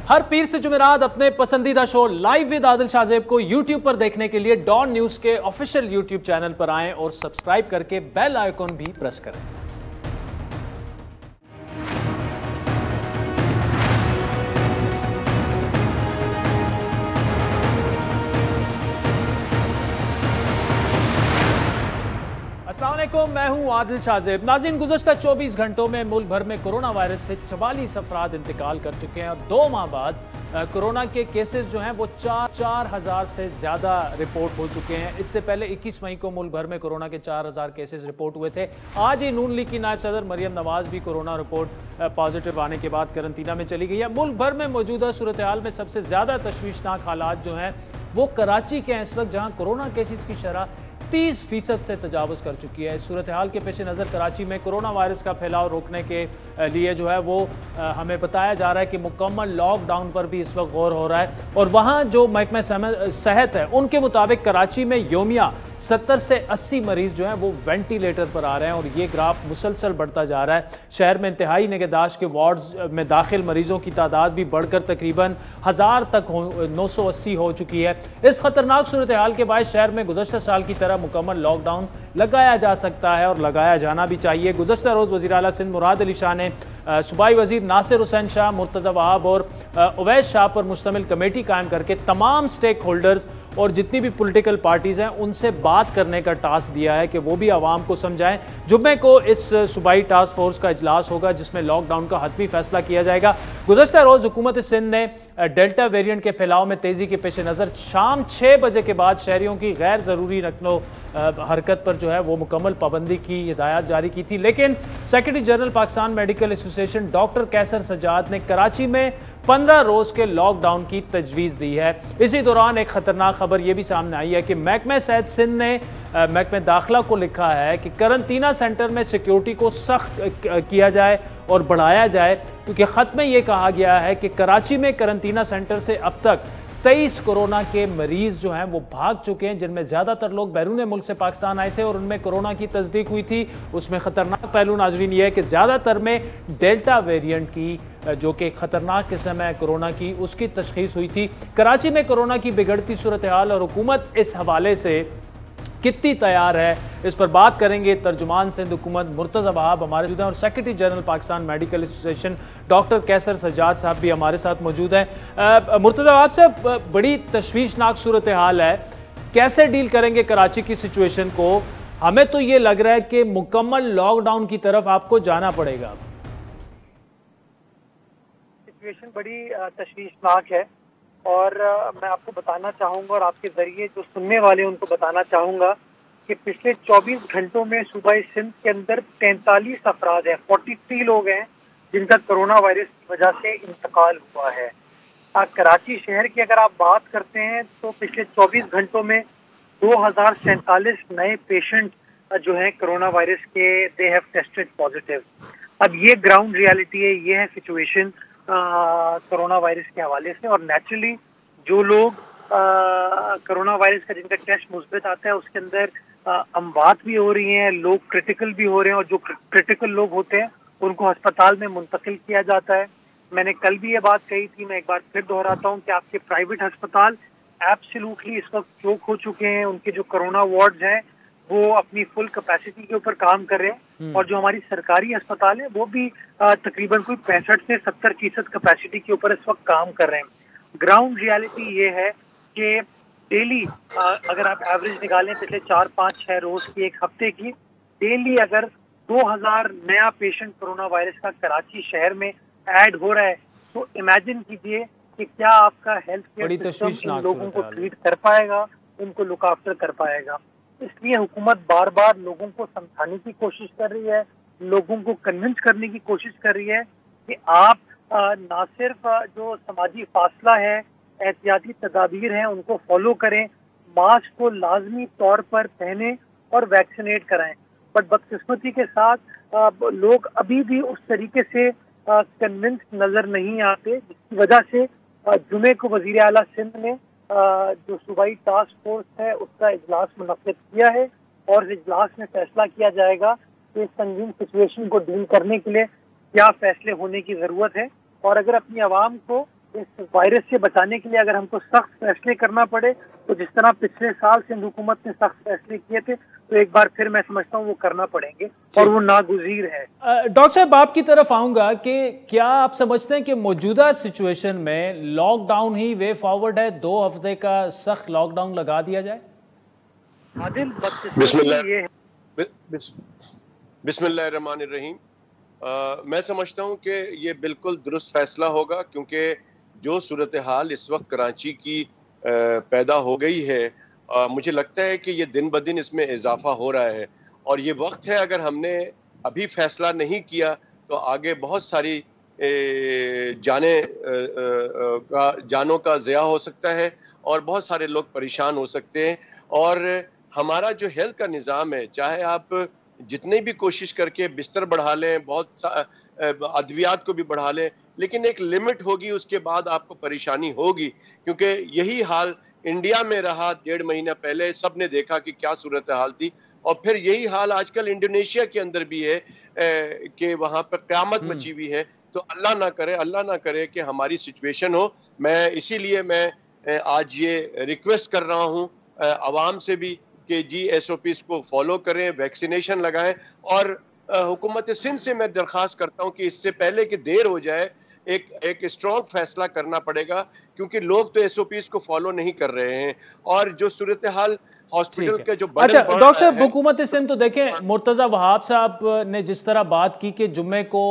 हर पीर से जुमेरात अपने पसंदीदा show live with Adil Shahzeb को YouTube पर देखने के लिए डॉन न्यूज के ऑफिशियल YouTube चैनल पर आएं और सब्सक्राइब करके बेल आइकॉन भी प्रेस करें। अस्सलाम वालेकुम, मैं हूं आदिल शाहजेब। नाज़रीन, गुज़श्ता 24 घंटों में मुल्क भर में कोरोना वायरस से 44 अफराद इंतकाल कर चुके हैं और 2 माह बाद कोरोना के केसेस जो हैं वो 4,000 से ज़्यादा रिपोर्ट हो चुके हैं। इससे पहले 21 मई को मुल्क भर में कोरोना के 4,000 केसेस रिपोर्ट हुए थे। आज ही नून लीग की नायब सदर मरियम नवाज भी कोरोना रिपोर्ट पॉजिटिव आने के बाद करंतना में चली गई है। मुल्क भर में मौजूदा सूरत हाल में सबसे ज़्यादा तशवीशनाक हालात जो हैं वो कराची के हैं इस वक्त, जहाँ कोरोना केसेस की शरह 30% से तजावुज़ कर चुकी है। इस सूरत हाल के पेश नज़र कराची में कोरोना वायरस का फैलाव रोकने के लिए जो है वो हमें बताया जा रहा है कि मुकम्मल लॉकडाउन पर भी इस वक्त गौर हो रहा है। और वहाँ जो महकमा सेहत है उनके मुताबिक कराची में योमिया 70 से 80 मरीज जो हैं वो वेंटिलेटर पर आ रहे हैं और ये ग्राफ मुसलसल बढ़ता जा रहा है। शहर में इंतहाई निगहदाश्त के वार्ड्स में दाखिल मरीजों की तादाद भी बढ़कर तकरीबन 1000 तक 980 हो चुकी है। इस खतरनाक सूरत हाल के बाद शहर में गुज़श्ता साल की तरह मुकम्मल लॉकडाउन लगाया जा सकता है और लगाया जाना भी चाहिए। गुज़श्ता रोज़ वज़ीर आला सिंध मुराद अली शाह ने सूबाई वज़ीर नासिर हुसैन शाह, मुर्तज़ा वहाब और उवैस शाह पर मुश्तमिल कमेटी कायम करके तमाम स्टेक होल्डर्स और जितनी भी पॉलिटिकल पार्टीज़ हैं उनसे बात करने का टास्क दिया है कि वो भी आवाम को समझाएं। जुम्मे को इस सूबाई टास्क फोर्स का इजलास होगा जिसमें लॉकडाउन का हतमी फैसला किया जाएगा। गुज़श्ता रोज़ हुकूमत सिंध ने डेल्टा वेरिएंट के फैलाव में तेज़ी के पेश नज़र शाम 6 बजे के बाद शहरियों की गैर ज़रूरी नकलो हरकत पर जो है वो मुकम्मल पाबंदी की हिदायत जारी की थी, लेकिन secretary general Pakistan medical association doctor Kaiser Sajjad ने कराची में 15 रोज़ के लॉकडाउन की तजवीज़ दी है। इसी दौरान एक ख़तरनाक खबर यह भी सामने आई है कि महकमा सेहत सिंध ने महकमा दाखिला को लिखा है कि करंतना सेंटर में सिक्योरिटी को सख्त किया जाए और बढ़ाया जाए, क्योंकि ख़त में यह कहा गया है कि कराची में करंतना सेंटर से अब तक 23 कोरोना के मरीज जो हैं वो भाग चुके हैं, जिनमें ज़्यादातर लोग बैरून मुल्क से पाकिस्तान आए थे और उनमें कोरोना की तस्दीक हुई थी। उसमें ख़तरनाक पहलू नाज़रीन ये है कि ज़्यादातर में डेल्टा वेरिएंट की जो कि ख़तरनाक किस्म है कोरोना की, उसकी तशख़ीस हुई थी। कराची में कोरोना की बिगड़ती सूरत हाल और हुकूमत इस हवाले से कितनी तैयार है, इस पर बात करेंगे। तर्जुमान सिंध हुकूमत मुर्तज़ा वहाब हमारे मौजूद हैं और secretary general Pakistan medical association doctor Kaiser Sajjad साहब भी हमारे साथ मौजूद हैं। मुर्तज़ा वहाब साहब, बड़ी तशवीशनाक सूरत हाल है, कैसे डील करेंगे कराची की सिचुएशन को? हमें तो ये लग रहा है कि मुकम्मल लॉकडाउन की तरफ आपको जाना पड़ेगा। सिचुएशन बड़ी तशवीशनाक है और मैं आपको बताना चाहूँगा और आपके ज़रिए जो सुनने वाले उनको बताना चाहूँगा कि पिछले 24 घंटों में सूबाई सिंध के अंदर 43 अफराद हैं, 43 लोग हैं जिनका कोरोना वायरस की वजह से इंतकाल हुआ है। कराची शहर की अगर आप बात करते हैं तो पिछले 24 घंटों में 2047 नए पेशेंट जो हैं कोरोना वायरस के दे हैव टेस्टेड पॉजिटिव। अब ये ग्राउंड रियलिटी है, ये है सिचुएशन कोरोना वायरस के हवाले से। और नेचुरली जो लोग कोरोना वायरस का जिनका टेस्ट मुस्बित आता है उसके अंदर अमवात भी हो रही हैं, लोग क्रिटिकल भी हो रहे हैं और जो क्रिटिकल लोग होते हैं उनको अस्पताल में मुंतकिल किया जाता है। मैंने कल भी ये बात कही थी, मैं एक बार फिर दोहराता हूँ कि आपके प्राइवेट अस्पताल एब्सोल्युटली इस वक्त चोक हो चुके हैं। उनके जो कोरोना वार्ड्स हैं वो अपनी फुल कैपेसिटी के ऊपर काम कर रहे हैं और जो हमारी सरकारी अस्पताल है वो भी तकरीबन कोई 65 से 70% कैपेसिटी के ऊपर इस वक्त काम कर रहे हैं। ग्राउंड रियलिटी ये है कि डेली अगर आप एवरेज निकालें पिछले 4-5-6 रोज की, एक हफ्ते की, डेली अगर 2000 नया पेशेंट कोरोना वायरस का कराची शहर में ऐड हो रहा है तो इमेजिन कीजिए कि क्या आपका हेल्थ केयर सिस्टम इन लोगों को ट्रीट कर पाएगा, उनको लुक आफ्टर कर पाएगा। इसलिए हुकूमत बार बार लोगों को समझाने की कोशिश कर रही है, लोगों को कन्विंस करने की कोशिश कर रही है कि आप ना सिर्फ जो समाजी फासला है, एहतियाती तदाबीर हैं उनको फॉलो करें, मास्क को लाजमी तौर पर पहने और वैक्सीनेट कराएं। बट बदकिस्मती के साथ लोग अभी भी उस तरीके से कन्विंस नजर नहीं आते, जिसकी वजह से जुमे को वजीर आला सिंध ने जो सूबाई टास्क फोर्स है उसका इजलास मुनक्किद किया है और इस इजलास में फैसला किया जाएगा कि इस संगीन सिचुएशन को डील करने के लिए क्या फैसले होने की जरूरत है। और अगर अपनी आवाम को इस वायरस से बचाने के लिए अगर हमको सख्त फैसले करना पड़े तो जिस तरह पिछले साल सिंध हुकूमत ने सख्त फैसले किए थे तो एक बार फिर मैं समझता हूँ वो करना पड़ेंगे और वो नागुज़ीर है। डॉक्टर साहब आपकी तरफ आऊंगा कि क्या आप समझते हैं कि मौजूदा सिचुएशन में लॉकडाउन ही वे फॉरवर्ड है, 2 हफ्ते का सख्त लॉकडाउन लगा दिया जाए? आदिल बिस्मिल्लाहिर्रहमानिर्रहीम। मैं समझता हूं कि ये बिल्कुल दुरुस्त फैसला होगा, क्योंकि जो सूरत हाल इस वक्त कराची की पैदा हो गई है, मुझे लगता है कि ये दिन ब दिन इसमें इजाफा हो रहा है और ये वक्त है, अगर हमने अभी फैसला नहीं किया तो आगे बहुत सारी जानों का ज़िया हो सकता है और बहुत सारे लोग परेशान हो सकते हैं। और हमारा जो हेल्थ का निज़ाम है, चाहे आप जितनी भी कोशिश करके बिस्तर बढ़ा लें, बहुत अद्वियात को भी बढ़ा लें, लेकिन एक लिमिट होगी, उसके बाद आपको परेशानी होगी, क्योंकि यही हाल इंडिया में रहा 1.5 महीना पहले। सब ने देखा कि क्या सूरत हाल थी और फिर यही हाल आजकल इंडोनेशिया के अंदर भी है कि वहां पर क़यामत मची हुई है। तो अल्लाह ना करे कि हमारी सिचुएशन हो। मैं इसीलिए मैं आज ये रिक्वेस्ट कर रहा हूँ आवाम से भी कि जी SOPs को फॉलो करें, वैक्सीनेशन लगाएं और हुकूमत सिंध से मैं दरख्वास्त करता हूं कि इससे पहले कि देर हो जाए एक स्ट्रॉन्ग फैसला करना पड़ेगा, क्योंकि लोग तो SOPs को फॉलो नहीं कर रहे हैं और जो सूरत हाल हॉस्पिटल के जो अच्छा डॉक्टर साहब, हुकूमत सिंध तो देखें, मुर्तजा वहाब साहब ने जिस तरह बात की कि जुम्मे को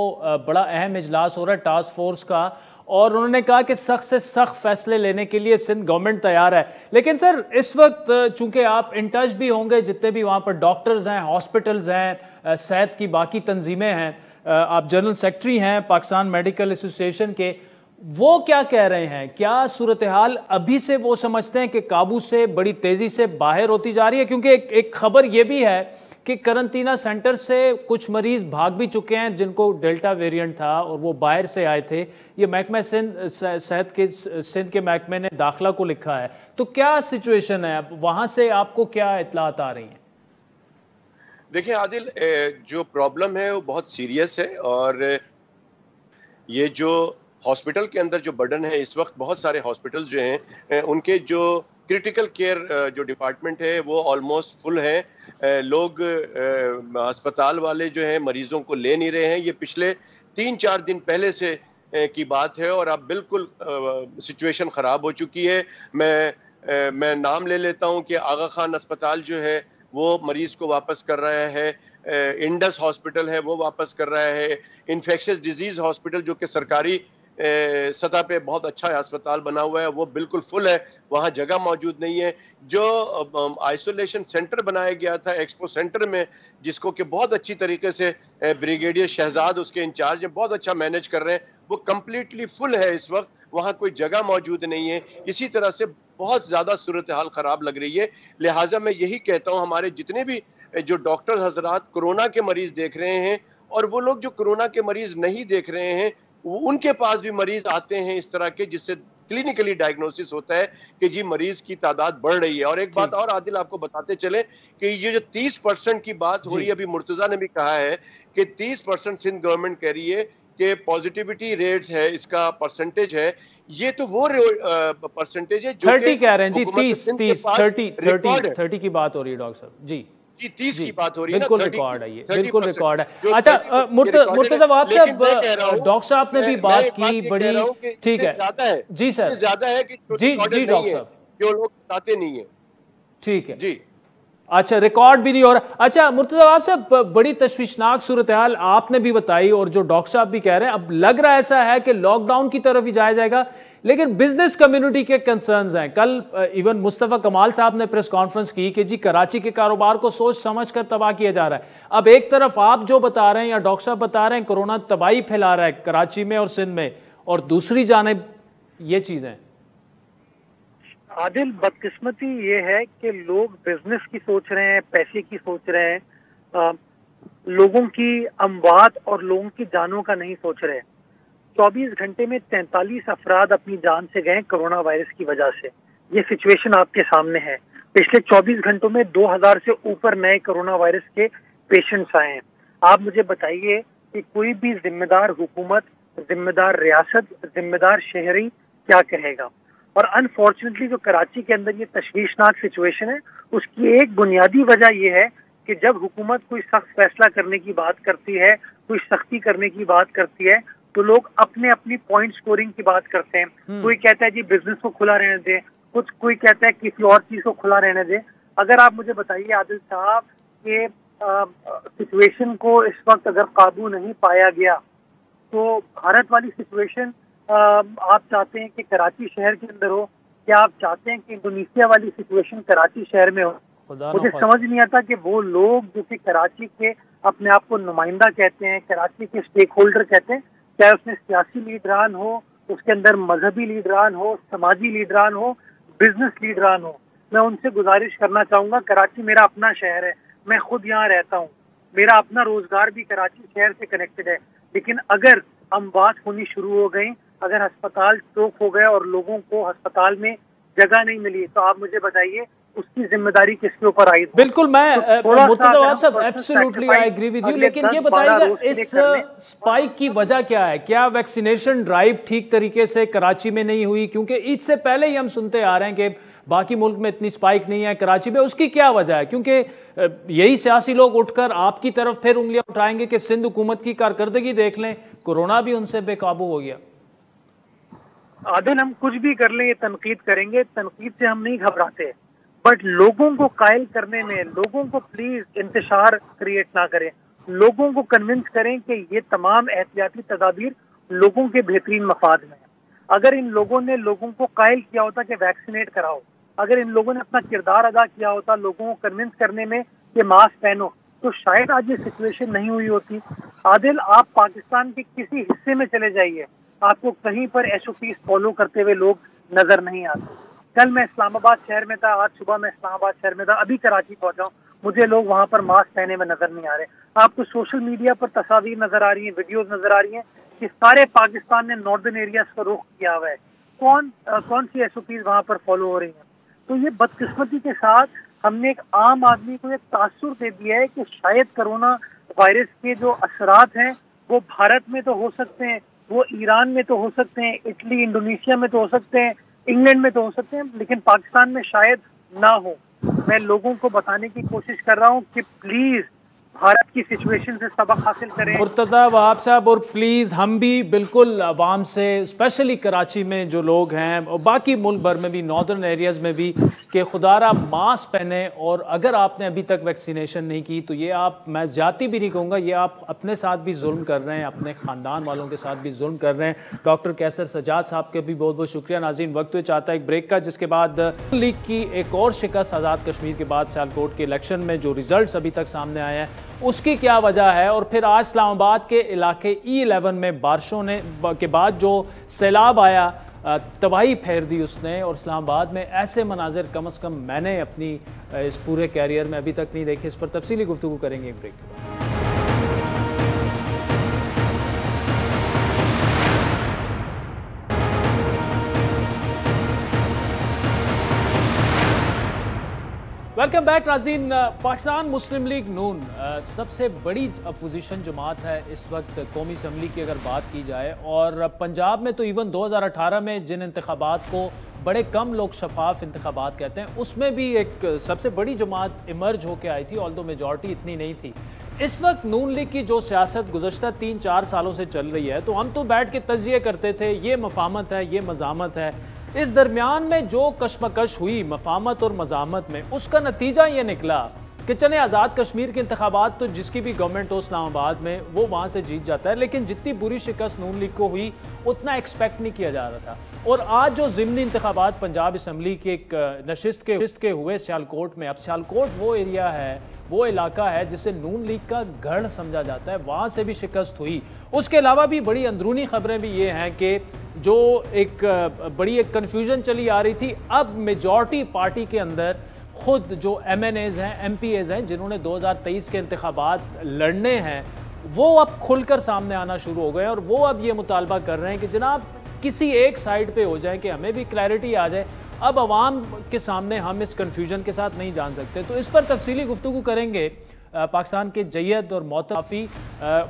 बड़ा अहम इजलास हो रहा है टास्क फोर्स का, और उन्होंने कहा कि सख्त से सख्त फैसले लेने के लिए सिंध गवर्नमेंट तैयार है। लेकिन सर इस वक्त चूंकि आप इन टच भी होंगे, जितने भी वहाँ पर डॉक्टर्स हैं, हॉस्पिटल्स हैं, सेहत की बाकी तंजीमें हैं, आप जनरल सेक्रेटरी हैं पाकिस्तान मेडिकल एसोसिएशन के, वो क्या कह रहे हैं? क्या सूरत हाल अभी से वो समझते हैं कि काबू से बड़ी तेज़ी से बाहर होती जा रही है? क्योंकि एक खबर ये भी है कि करंटीना सेंटर से कुछ मरीज भाग भी चुके हैं जिनको डेल्टा वेरिएंट था और वो बाहर से आए थे। ये महकमा सेहत के सिंध के महकमे ने दाखिला को लिखा है। तो क्या सिचुएशन है, अब वहाँ से आपको क्या इत्तलात आ रही हैं? देखिए आदिल, जो प्रॉब्लम है वो बहुत सीरियस है और ये जो हॉस्पिटल के अंदर जो बर्डन है इस वक्त, बहुत सारे हॉस्पिटल जो हैं उनके जो क्रिटिकल केयर जो डिपार्टमेंट है वो ऑलमोस्ट फुल है। लोग अस्पताल वाले जो हैं मरीजों को ले नहीं रहे हैं। ये पिछले 3-4 दिन पहले से की बात है और अब बिल्कुल सिचुएशन ख़राब हो चुकी है। मैं नाम ले लेता हूं कि आगा खान अस्पताल जो है वो मरीज को वापस कर रहा है, इंडस हॉस्पिटल है वो वापस कर रहा है, इन्फेक्शियस डिजीज हॉस्पिटल जो कि सरकारी सतह पे बहुत अच्छा अस्पताल बना हुआ है वो बिल्कुल फुल है, वहाँ जगह मौजूद नहीं है। जो आइसोलेशन सेंटर बनाया गया था एक्सपो सेंटर में, जिसको कि बहुत अच्छी तरीके से ब्रिगेडियर शहजाद उसके इंचार्ज हैं, बहुत अच्छा मैनेज कर रहे हैं, वो कम्प्लीटली फुल है इस वक्त, वहाँ कोई जगह मौजूद नहीं है। इसी तरह से बहुत ज़्यादा सूरत हाल ख़राब लग रही है। लिहाजा मैं यही कहता हूँ, हमारे जितने भी जो डॉक्टर हजरात कोरोना के मरीज देख रहे हैं और वो लोग जो कोरोना के मरीज नहीं देख रहे हैं, उनके पास भी मरीज आते हैं इस तरह के, जिससे क्लिनिकली डायग्नोसिस होता है कि जी मरीज की तादाद बढ़ रही है। और एक बात और आदिल आपको बताते चले कि ये जो 30% की बात हो रही है, अभी मुर्तजा ने भी कहा है कि 30% सिंध गवर्नमेंट कह रही है कि पॉजिटिविटी रेट है, इसका परसेंटेज है, ये तो वो परसेंटेज है जो 30 कह रहे हैं जी, 30 की बात हो रही है डॉक्टर साहब जी। 30 की बात हो रही है, बिल्कुल रिकॉर्ड है, ये बिल्कुल रिकॉर्ड है। अच्छा मुर्तजा आपसे डॉक्टर साहब ने भी बात की बड़ी, ठीक है जी सर, ज्यादा है कि जी डॉक्टर साहब जो लोग बताते नहीं है, ठीक है जी। अच्छा रिकॉर्ड भी नहीं हो रहा। अच्छा मुर्तजा आपसे बड़ी तशवीशनाक सूरत हाल आपने भी बताई और जो डॉक्टर साहब भी कह रहे हैं, अब लग रहा ऐसा है कि लॉकडाउन की तरफ ही जाया जाएगा, लेकिन बिजनेस कम्युनिटी के कंसर्न्स हैं। कल इवन मुस्तफ़ा कमाल साहब ने प्रेस कॉन्फ्रेंस की कि जी कराची के कारोबार को सोच समझ कर तबाह किया जा रहा है। अब एक तरफ आप जो बता रहे हैं या डॉक्टर साहब बता रहे हैं कोरोना तबाही फैला रहा है कराची में और सिंध में, और दूसरी जानिब ये चीजें। आदिल, बदकिस्मती ये है कि लोग बिजनेस की सोच रहे हैं, पैसे की सोच रहे हैं, लोगों की अमवात और लोगों की जानों का नहीं सोच रहे हैं। 24 घंटे में 43 अफराद अपनी जान से गए कोरोना वायरस की वजह से। ये सिचुएशन आपके सामने है। पिछले 24 घंटों में 2000 से ऊपर नए कोरोना वायरस के पेशेंट्स आए हैं। आप मुझे बताइए कि कोई भी जिम्मेदार हुकूमत, जिम्मेदार रियासत, जिम्मेदार शहरी क्या कहेगा। और अनफॉर्चुनेटली जो कराची के अंदर ये तशवीशनाक सिचुएशन है, उसकी एक बुनियादी वजह यह है कि जब हुकूमत कोई सख्त फैसला करने की बात करती है, कोई सख्ती करने की बात करती है, तो लोग अपने अपनी पॉइंट स्कोरिंग की बात करते हैं। कोई कहता है जी बिजनेस को खुला रहने दे, कोई कहता है किसी और चीज को खुला रहने दे। अगर आप मुझे बताइए आदिल साहब कि सिचुएशन को इस वक्त अगर काबू नहीं पाया गया तो भारत वाली सिचुएशन आप चाहते हैं कि कराची शहर के अंदर हो, क्या आप चाहते हैं कि इंडोनेशिया वाली सिचुएशन कराची शहर में हो? मुझे समझ नहीं आता कि वो लोग जो कि कराची के अपने आप को नुमाइंदा कहते हैं, कराची के स्टेक होल्डर कहते हैं, चाहे उसमें सियासी लीडरान हो, उसके अंदर मजहबी लीडरान हो, समाजी लीडरान हो, बिजनेस लीडरान हो, मैं उनसे गुजारिश करना चाहूंगा। कराची मेरा अपना शहर है, मैं खुद यहाँ रहता हूँ, मेरा अपना रोजगार भी कराची शहर से कनेक्टेड है, लेकिन अगर अमवात होनी शुरू हो गई, अगर अस्पताल चौक हो गए और लोगों को अस्पताल में जगह नहीं मिली, तो आप मुझे बताइए उसकी जिम्मेदारी किसके ऊपर आई? बिल्कुल, मैं मुर्तज़ा साहब absolutely I agree with you, लेकिन ये बताइएगा इस स्पाइक की वजह क्या है? क्या वैक्सीनेशन ड्राइव ठीक तरीके से कराची में नहीं हुई? क्योंकि ईद से पहले ही हम सुनते आ रहे हैं कि बाकी मुल्क में इतनी स्पाइक नहीं है, कराची में उसकी क्या वजह है? क्योंकि यही सियासी लोग उठकर आपकी तरफ फिर उंगलियां उठाएंगे कि सिंध हुकूमत की कारकर्दगी देख लें, कोरोना भी उनसे बेकाबू हो गया। आदिल, हम कुछ भी कर लें ये तनकीद करेंगे, तनकीद से हम नहीं घबराते, बट लोगों को कायल करने में, लोगों को प्लीज इंतशार क्रिएट ना करें, लोगों को कन्विंस करें कि ये तमाम एहतियाती तदाबीर लोगों के बेहतरीन मफाद में है। अगर इन लोगों ने लोगों को कायल किया होता कि वैक्सीनेट कराओ, अगर इन लोगों ने अपना किरदार अदा किया होता लोगों को कन्विंस करने में कि मास्क पहनो, तो शायद आज ये सिचुएशन नहीं हुई होती। आदिल, आप पाकिस्तान के किसी हिस्से में चले जाइए, आपको कहीं पर SOPs फॉलो करते हुए लोग नजर नहीं आते। कल मैं इस्लामाबाद शहर में था, आज सुबह मैं इस्लामाबाद शहर में था, अभी कराची पहुंचा हूँ, मुझे लोग वहां पर मास्क पहने में नजर नहीं आ रहे। आपको सोशल मीडिया पर तस्वीर नजर आ रही है, वीडियोस नजर आ रही हैं कि सारे पाकिस्तान ने नॉर्दर्न एरियाज का रुख किया हुआ है। कौन सी SOPs वहां पर फॉलो हो रही हैं? तो ये बदकिस्मती के साथ हमने एक आम आदमी को एक तासुर दे दिया है कि शायद कोरोना वायरस के जो असरात हैं वो भारत में तो हो सकते हैं, वो ईरान में तो हो सकते हैं, इटली, इंडोनेशिया में तो हो सकते हैं, इंग्लैंड में तो हो सकते हैं, लेकिन पाकिस्तान में शायद ना हो। मैं लोगों को बताने की कोशिश कर रहा हूँ कि प्लीज भारत की सिचुएशन से सबक हासिल करें। मुर्तज़ा वहाब साहब, और प्लीज़ हम भी बिल्कुल आवाम से, स्पेशली कराची में जो लोग हैं और बाकी मुल्क भर में भी, नॉर्दर्न एरियाज़ में भी, कि खुदारा मास्क पहने, और अगर आपने अभी तक वैक्सीनेशन नहीं की तो ये आप, मैं ज़्यादती भी नहीं कहूँगा, ये आप अपने साथ भी जुल्म कर रहे हैं, अपने ख़ानदान वालों के साथ भी जुल्म कर रहे हैं। डॉक्टर कैसर सजाद साहब के भी बहुत बहुत शुक्रिया। नाज़रीन, वक्त हुए चाहता है एक ब्रेक का, जिसके बाद लीग की एक और शिकस्त आज़ाद कश्मीर के बाद सियालकोट के इलेक्शन में जो रिजल्ट अभी तक सामने आए हैं उसकी क्या वजह है, और फिर आज इस्लामाबाद के इलाके E11 में बारिशों ने के बाद जो सैलाब आया, तबाही फेर दी उसने, और इस्लामाबाद में ऐसे मनाजिर कम से कम मैंने अपनी इस पूरे कैरियर में अभी तक नहीं देखे। इस पर तफसीली गुफ्तगू करेंगे एक ब्रेक के बाद। वेलकम बैक नाज़रीन। पाकिस्तान मुस्लिम लीग नून सबसे बड़ी अपोजिशन जमात है इस वक्त कौमी असम्बली की अगर बात की जाए, और पंजाब में तो इवन 2018 में जिन इंतखाबात को बड़े कम लोग शफाफ इंतखाबात कहते हैं, उसमें भी एक सबसे बड़ी जमात इमर्ज होकर आई थी, ऑल्दो मेजॉरिटी इतनी नहीं थी। इस वक्त नून लीग की जो सियासत गुज़श्ता 3-4 सालों से चल रही है, तो हम तो बैठ के तजिए करते थे ये मफामत है, ये मजामत है। इस दरमियान में जो कशमकश हुई मफामत और मजामत में, उसका नतीजा ये निकला कि चले आज़ाद कश्मीर के इंतखाबात तो जिसकी भी गवर्नमेंट हो इस्लामाबाद में वो वहाँ से जीत जाता है, लेकिन जितनी बुरी शिकस्त नून लीग को हुई उतना एक्सपेक्ट नहीं किया जा रहा था। और आज जो ज़िमनी इंतखाबात पंजाब असम्बली के एक नशिस्त के हुए सियालकोट में, अब सियालकोट वो एरिया है, वो इलाका है जिसे नून लीग का गढ़ समझा जाता है, वहाँ से भी शिकस्त हुई। उसके अलावा भी बड़ी अंदरूनी खबरें भी ये हैं कि जो एक बड़ी एक कन्फ्यूजन चली आ रही थी, अब मेजॉरिटी पार्टी के अंदर खुद जो MNAs हैं, MPAs हैं, जिन्होंने 2023 के इंतखाबात लड़ने हैं, वो अब खुलकर सामने आना शुरू हो गए, और वो अब ये मुतालबा कर रहे हैं कि जनाब किसी एक साइड पे हो जाए, कि हमें भी क्लैरिटी आ जाए। अब आवाम के सामने हम इस कन्फ्यूजन के साथ नहीं जान सकते। तो इस पर तफसीली गुफ्तगू करेंगे पाकिस्तान के जय्यद और मोतफ़ी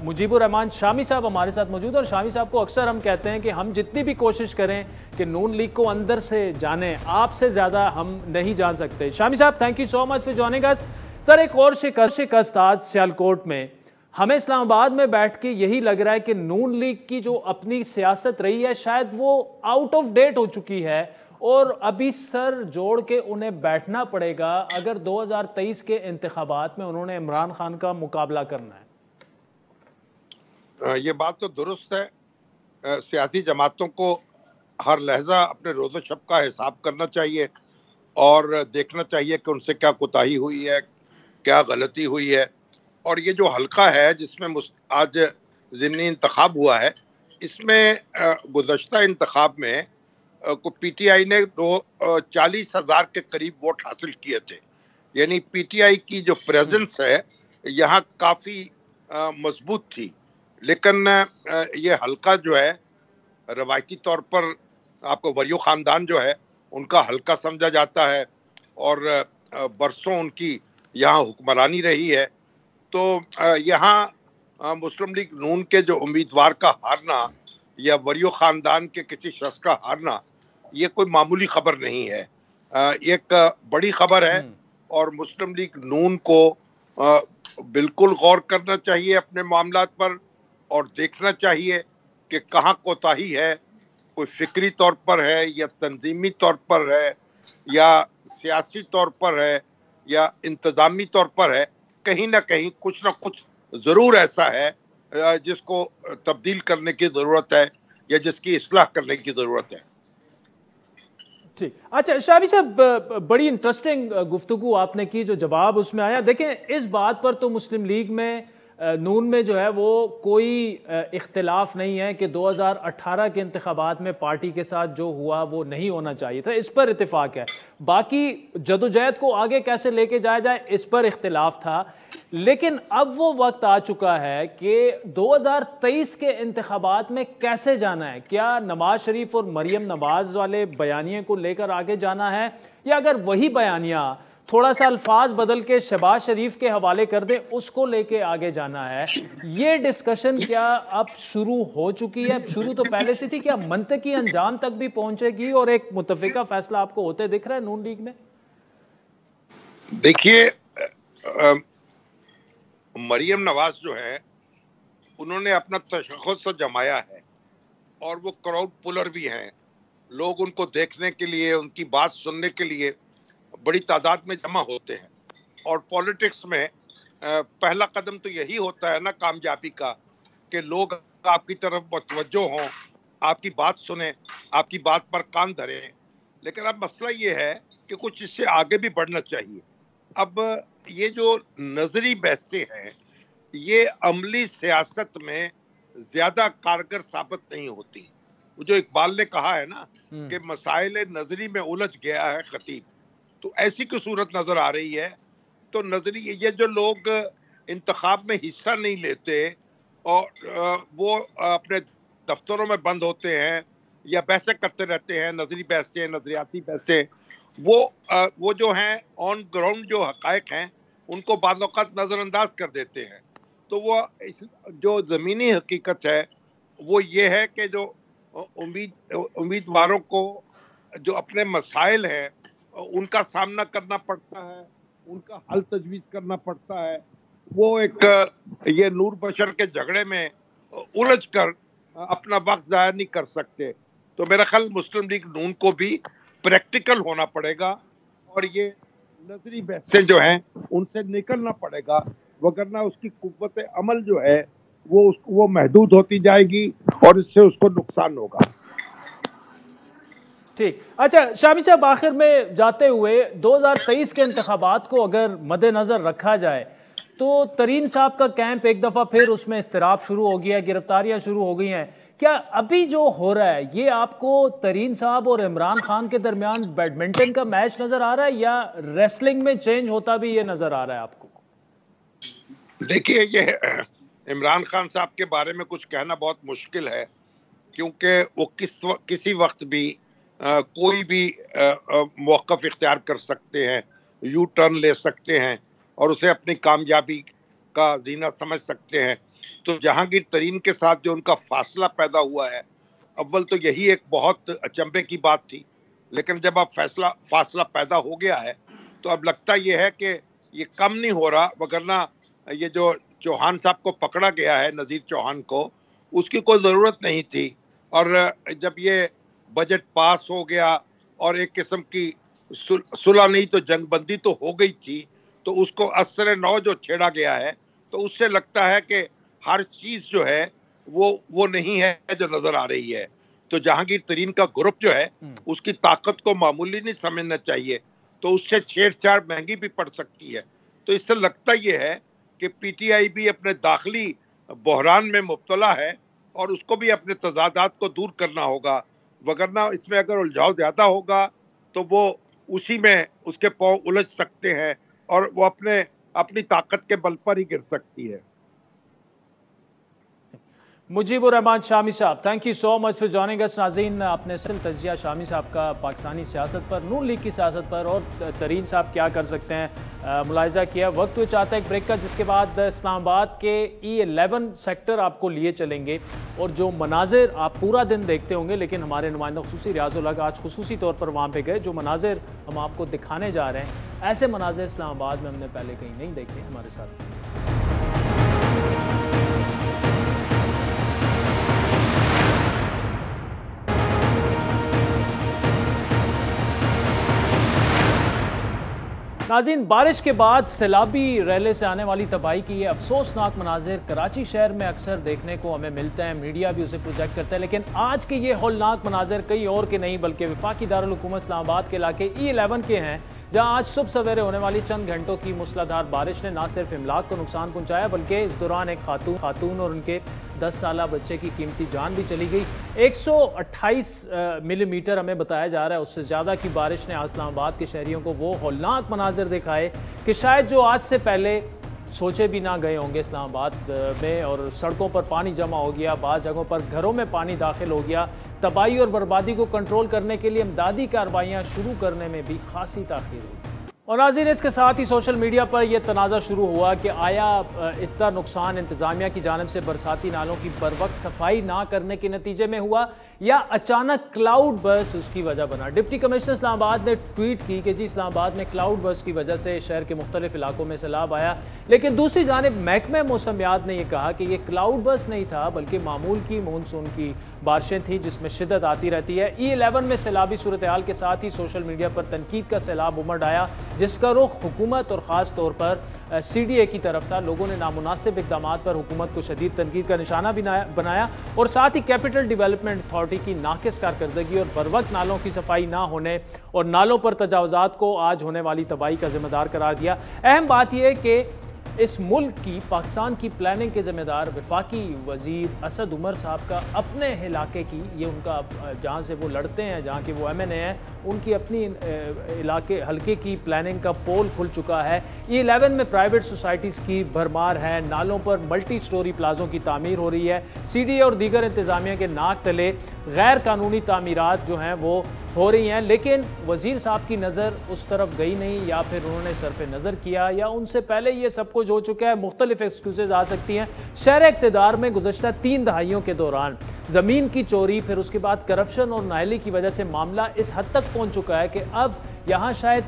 मुजीबुर रहमान शामी साहब हमारे साथ मौजूद हैं। और शामी साहब को अक्सर हम कहते हैं कि हम जितनी भी कोशिश करें कि नून लीग को अंदर से जानें, आपसे ज़्यादा हम नहीं जान सकते। शामी साहब, thank you so much for joining us. Sir, एक और शिकस्त आज सियालकोट में, हमें इस्लामाबाद में बैठ के यही लग रहा है कि नून लीग की जो अपनी सियासत रही है शायद वो आउट ऑफ डेट हो चुकी है और अभी सर जोड़ के उन्हें बैठना पड़ेगा अगर 2023 के इंतखाबात में उन्होंने इमरान खान का मुकाबला करना है। ये बात तो दुरुस्त है। सियासी जमातों को हर लहजा अपने रोज़ो शब का हिसाब करना चाहिए और देखना चाहिए कि उनसे क्या कोताही हुई है, क्या गलती हुई है। और ये जो हल्का है जिसमें आज ज़िमनी इंतखाब हुआ है, इसमें गुज़श्ता इंतखाब में को पीटीआई ने 40,000 के करीब वोट हासिल किए थे। यानी पीटीआई की जो प्रेजेंस है यहाँ काफ़ी मजबूत थी। लेकिन ये हल्का जो है रवायती तौर पर आपको वरियो ख़ानदान जो है उनका हल्का समझा जाता है और बरसों उनकी यहाँ हुक्मरानी रही है। तो यहाँ मुस्लिम लीग नून के जो उम्मीदवार का हारना या वरियो ख़ानदान के किसी शख्स का हारना ये कोई मामूली खबर नहीं है, एक बड़ी खबर है। और मुस्लिम लीग नून को बिल्कुल गौर करना चाहिए अपने मामलात पर और देखना चाहिए कि कहाँ कोताही है, कोई फिक्री तौर पर है या तंजीमी तौर पर है या सियासी तौर पर है या इंतज़ामी तौर पर है। कहीं ना कहीं कुछ ना कुछ ज़रूर ऐसा है जिसको तब्दील करने की ज़रूरत है या जिसकी इस्लाह करने की ज़रूरत है। ठीक, अच्छा शामी साहब, बड़ी इंटरेस्टिंग गुफ्तगू आपने की, जो जवाब उसमें आया। देखें, इस बात पर तो मुस्लिम लीग में नून में जो है वो कोई इख्तिलाफ नहीं है कि 2018 के इंतखाबात में पार्टी के साथ जो हुआ वो नहीं होना चाहिए था, इस पर इत्तेफाक है। बाकी जदोजहद को आगे कैसे लेके जाया जाए इस पर इख्तिलाफ था। लेकिन अब वो वक्त आ चुका है कि 2023 के इंतखाबात में कैसे जाना है। क्या नवाज शरीफ और मरियम नवाज वाले बयानिए को लेकर आगे जाना है, या अगर वही बयानिया थोड़ा सा अल्फाज बदल के शहबाज शरीफ के हवाले कर दे उसको लेके आगे जाना है। ये डिस्कशन क्या अब शुरू हो चुकी है? शुरू तो पहले से थी, क्या मंतकी अंजाम तक भी पहुंचेगी और एक मुत्तफिका फैसला आपको होते दिख रहा है नून लीग में? देखिए, मरियम नवाज जो है उन्होंने अपना तशख़्ख़ुस जमाया है और वो क्राउड पुलर भी हैं। लोग उनको देखने के लिए, उनकी बात सुनने के लिए बड़ी तादाद में जमा होते हैं। और पॉलिटिक्स में पहला कदम तो यही होता है ना कामयाबी का, कि लोग आपकी तरफ मुतवज्जो हों, आपकी बात सुने, आपकी बात पर कान धरें। लेकिन अब मसला ये है कि कुछ इससे आगे भी बढ़ना चाहिए। अब ये जो नजरी बहसें हैं ये अमली सियासत में ज्यादा कारगर साबित नहीं होती। जो इकबाल ने कहा है ना कि मसाइल नजरी में उलझ गया है खतीब, तो ऐसी की सूरत नजर आ रही है। तो नजरी ये जो लोग इंतखाब में हिस्सा नहीं लेते और वो अपने दफ्तरों में बंद होते हैं या बहसें करते रहते हैं, नजरी बहसें, नजरियाती बहसें, वो जो हैं ऑन ग्राउंड जो हकायक हैं उनको बाद औक़ात नज़रअंदाज कर देते हैं। तो वो जो ज़मीनी हकीकत है वो ये है कि जो उम्मीदवारों को जो अपने मसाइल हैं उनका सामना करना पड़ता है, उनका हल तजवीज़ करना पड़ता है। वो एक ये नूर बशर के झगड़े में उलझ कर अपना वक्त ज़ाया नहीं कर सकते। तो मेरा ख्याल मुस्लिम लीग नून को भी प्रैक्टिकल होना पड़ेगा और ये नजरी बहसें जो हैं उनसे निकलना पड़ेगा, वगरना उसकी कुव्वत अमल जो है वो महदूद होती जाएगी और इससे उसको नुकसान होगा। ठीक, अच्छा शामी साहब, आखिर में जाते हुए 2023 के इंतखाबात को अगर मद्देनजर रखा जाए तो तरीन साहब का कैंप एक दफा फिर उसमें इस्तिराब शुरू हो गया, गिरफ्तारियां शुरू हो गई हैं। क्या अभी जो हो रहा है ये आपको तरीन साहब और इमरान खान के दरमियान बैडमिंटन का मैच नजर आ रहा है या रेसलिंग में चेंज होता भी ये नजर आ रहा है आपको? देखिए, ये इमरान खान साहब के बारे में कुछ कहना बहुत मुश्किल है, क्योंकि वो किसी वक्त भी कोई भी मौक़िफ़ इख्तियार कर सकते हैं, यू टर्न ले सकते हैं और उसे अपनी कामयाबी का जीना समझ सकते हैं। तो जहांगीर तरीन के साथ जो उनका फासला पैदा हुआ है, अव्वल तो यही एक बहुत अचंभे की बात थी, लेकिन जब अब फासला पैदा हो गया है तो अब लगता यह है कि ये कम नहीं हो रहा, वगरना ये जो चौहान साहब को पकड़ा गया है, नजीर चौहान को, उसकी कोई ज़रूरत नहीं थी। और जब ये बजट पास हो गया और एक किस्म की सुलह नहीं तो जंगबंदी तो हो गई थी, तो उसको असर नौ जो छेड़ा गया है, तो उससे लगता है कि हर चीज जो है वो नहीं है जो नजर आ रही है। तो जहांगीर तरीन का ग्रुप जो है उसकी ताकत को मामूली नहीं समझना चाहिए, तो उससे छेड़छाड़ महंगी भी पड़ सकती है। तो इससे लगता यह है कि पीटीआई भी अपने दाखिली बहरान में मुब्तला है और उसको भी अपने तजादात को दूर करना होगा, वगरना इसमें अगर उलझाव ज्यादा होगा तो वो उसी में उसके पांव उलझ सकते हैं और वो अपनी ताकत के बल पर ही गिर सकती है। मुजीबुर रहमान शामी साहब, thank you so much for joining us. नाज़रीन, आपने सिर्फ तजिया शामी साहब का पाकिस्तानी सियासत पर, नून लीग की सियासत पर और तरीन साहब क्या कर सकते हैं मुलाहिजा किया। वक्त हुए चाहता है एक ब्रेक का, जिसके बाद इस्लामाबाद के E11 सेक्टर आपको लिए चलेंगे और जो मनाजिर आप पूरा दिन देखते होंगे, लेकिन हमारे नुमाइंदा खुसूसी रियाजुल हक आज खुसूसी तौर पर वहाँ पर गए। जो मनाजिर हम आपको दिखाने जा रहे हैं, ऐसे मनाजिर इस्लामाबाद में हमने पहले कहीं नहीं देखे। हमारे साथ नाज़रीन, बारिश के बाद सैलाबी रैले से आने वाली तबाही की ये अफसोसनाक मनाजिर कराची शहर में अक्सर देखने को हमें मिलते हैं, मीडिया भी उसे प्रोजेक्ट करता है। लेकिन आज के ये हौलनाक मनाजिर कई और के नहीं बल्कि वफाकी दारुल हुकूमत इस्लामाबाद के इलाके E11 के हैं, जहां आज सुबह सवेरे होने वाली चंद घंटों की मूसलाधार बारिश ने न सिर्फ इमलाक को नुकसान पहुंचाया, बल्कि इस दौरान एक खातून और उनके 10 साला बच्चे की कीमती जान भी चली गई। 128 मिलीमीटर हमें बताया जा रहा है, उससे ज़्यादा की बारिश ने इस्लामाबाद के शहरियों को वो हौलनाक मनाजिर दिखाए कि शायद जो आज से पहले सोचे भी ना गए होंगे इस्लामाबाद में। और सड़कों पर पानी जमा हो गया, बाज़ जगहों पर घरों में पानी दाखिल हो गया। तबाही और बर्बादी को कंट्रोल करने के लिए इमदादी कार्रवाइयाँ शुरू करने में भी खासी ताख़ीर हुई। और नाज़रीन, इसके साथ ही सोशल मीडिया पर यह तनाज़ा शुरू हुआ कि आया इतना नुकसान इंतज़ामिया की जानिब से बरसाती नालों की बर वक्त सफाई ना करने के नतीजे में हुआ या अचानक क्लाउड बर्स्ट उसकी वजह बना। डिप्टी कमिश्नर इस्लामाबाद ने ट्वीट की कि जी इस्लामाबाद में क्लाउड बर्स्ट की वजह से शहर के मुख्तलिफ इलाकों में सैलाब आया, लेकिन दूसरी जानिब महकमे मौसमियात ने यह कहा कि यह क्लाउड बर्स्ट नहीं था बल्कि मामूल की मानसून की बारिशें थी जिसमें शिद्दत आती रहती है। E11 में सैलाबी सूरत हाल के साथ ही सोशल मीडिया पर तनकीद का सैलाब उमड़ आया, जिसका रुख हुकूमत और ख़ास तौर पर CDA की तरफ था। लोगों ने नामुनासिब इक़दाम पर हुकूमत को शदीद तनकीद का निशाना भी बनाया और साथ ही कैपिटल डेवलपमेंट अथॉरिटी की नाकिस कारकर्दगी और बर वक्त नालों की सफाई ना होने और नालों पर तजावुज़ात को आज होने वाली तबाही का जिम्मेदार करार दिया। अहम बात यह है कि इस मुल्क की, पाकिस्तान की प्लानिंग के ज़िम्मेदार वफाकी वज़ीर असद उमर साहब का अपने इलाके की, ये उनका जहाँ से वो लड़ते हैं, जहाँ के वो MNA हैं, उनकी अपनी इलाके हल्के की प्लानिंग का पोल खुल चुका है। E11 में प्राइवेट सोसाइटीज़ की भरमार है, नालों पर मल्टी स्टोरी प्लाजों की तामीर हो रही है। CDA और दीगर इंतज़ामिया के नाक तले गैर कानूनी तामीरात जो हैं वो हो रही हैं, लेकिन वज़ीर साहब की नज़र उस तरफ गई नहीं, या फिर उन्होंने सरफ़ नज़र किया, या उनसे पहले ये सब कुछ हो चुका है। मुख्तलिफ एक्सक्यूज़ेज आ सकती हैं। शहर इक़्तिदार में गुज़श्ता 3 दहाइयों के दौरान ज़मीन की चोरी, फिर उसके बाद करप्शन और नाअहली की वजह से मामला इस हद तक पहुँच चुका है कि अब यहाँ शायद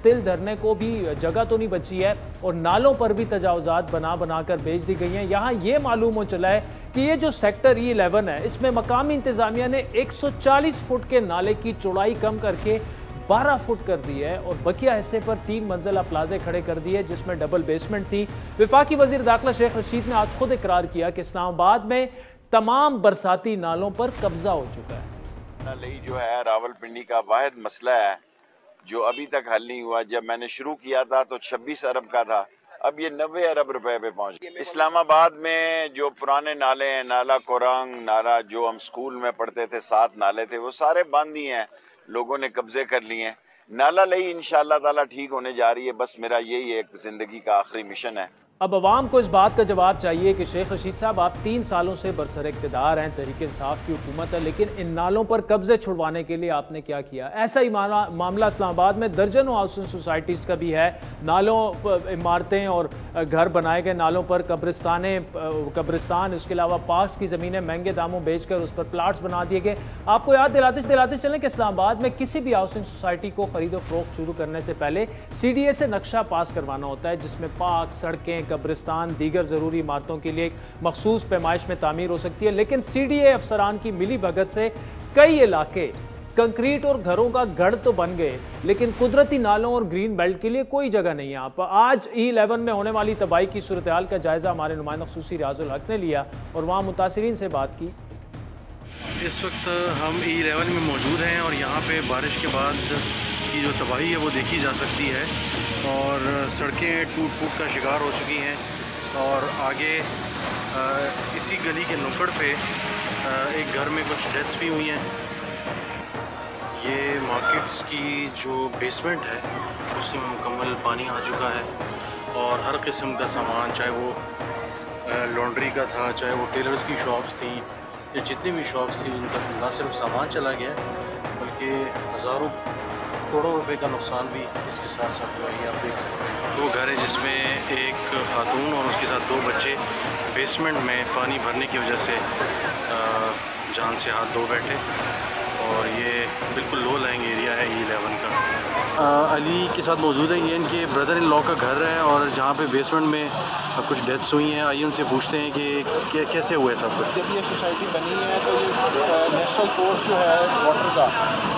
तिल धरने को भी जगह तो नहीं बची है और नालों पर भी तजावुज़ात बना कर भेज दी गई हैं। यहाँ ये मालूम हो चला है कि ये जो सेक्टर E11 है, इसमें मकामी इंतज़ामिया ने 140 फुट के नाले की चौड़ाई कम करके 12 फुट कर दी है और बकिया हिस्से पर 3 मंजिला प्लाजे खड़े कर दिए जिसमें डबल बेसमेंट थी। वफाकी वज़ीर दाखिला शेख रशीद ने आज खुद इकरार किया कि इस्लामाबाद में तमाम बरसाती नालों पर कब्जा हो चुका है। लई जो है रावलपिंडी का वाहिद मसला है जो अभी तक हल नहीं हुआ। जब मैंने शुरू किया था तो 26 अरब का था, अब ये 90 अरब रुपए पे पहुंच गया। इस्लामाबाद में जो पुराने नाले हैं, नाला कोरंग, नाला जो हम स्कूल में पढ़ते थे 7 नाले थे, वो सारे बंद ही हैं, लोगों ने कब्जे कर लिए हैं। नाला लई इंशाअल्लाह ताला ठीक होने जा रही है, बस मेरा यही एक जिंदगी का आखिरी मिशन है। अब अवाम को इस बात का जवाब चाहिए कि शेख रशीद साहब, आप 3 सालों से बरसर इक़्तिदार हैं, तहरीक इंसाफ की हुकूमत है, लेकिन इन नालों पर कब्जे छुड़वाने के लिए आपने क्या किया? ऐसा ही मामला इस्लामाबाद में दर्जनों हाउसिंग सोसाइटीज़ का भी है। नालों, इमारतें और घर बनाए गए नालों पर कब्रिस्तान, इसके अलावा पार्क्स की ज़मीनें महंगे दामों बेचकर उस पर प्लाट्स बना दिए गए। आपको याद दिलाते चलें कि इस्लामाबाद में किसी भी हाउसिंग सोसाइटी को खरीदो फरोख्त शुरू करने से पहले CDA से नक्शा पास करवाना होता है, जिसमें पार्क, सड़कें, कब्रिस्तान, दीगर ज़रूरी इमारतों के लिए एक मखसूस पैमाइश में तामीर हो सकती है। लेकिन CDA अफसरान की मिली भगत से कई इलाके कंक्रीट और घरों का गढ़ तो बन गए, लेकिन कुदरती नालों और ग्रीन बेल्ट के लिए कोई जगह नहीं है। आप आज E11 में होने वाली तबाही की सूरत हाल का जायजा हमारे नुमाइंदा ख़ुसूसी रियाजुल हक ने लिया और वहाँ मुतासिरीन से बात की। इस वक्त हम E11 में मौजूद हैं और यहाँ पे बारिश के बाद की जो तबाही है वो देखी जा सकती है और सड़कें टूट फूट का शिकार हो चुकी हैं और आगे इसी गली के नुक्कड़ पे एक घर में कुछ डेथ्स भी हुई हैं। ये मार्केट्स की जो बेसमेंट है उसमें मुकम्मल पानी आ चुका है और हर किस्म का सामान, चाहे वो लॉन्ड्री का था, चाहे वो टेलर्स की शॉप्स थी या जितनी भी शॉप्स थी, उनका ना सिर्फ सामान चला गया बल्कि हज़ारों करोड़ों रुपए का नुकसान भी इसके साथ साथ हुआ है। आप देख सकते हैं 2 घर है जिसमें एक खातून और उसके साथ 2 बच्चे बेसमेंट में पानी भरने की वजह से जान से हाथ धो बैठे और ये बिल्कुल लो लाइंग एरिया है E11 का। अली के साथ मौजूद है, ये इनके ब्रदर इन लॉ का घर है और जहाँ पे बेसमेंट में कुछ डेथ्स हुई हैं। आइए उनसे पूछते हैं कि कैसे हुआ है सब कुछ। जब ये सोसाइटी बनी है तो ये नेशनल कोर्स जो है वाटर का,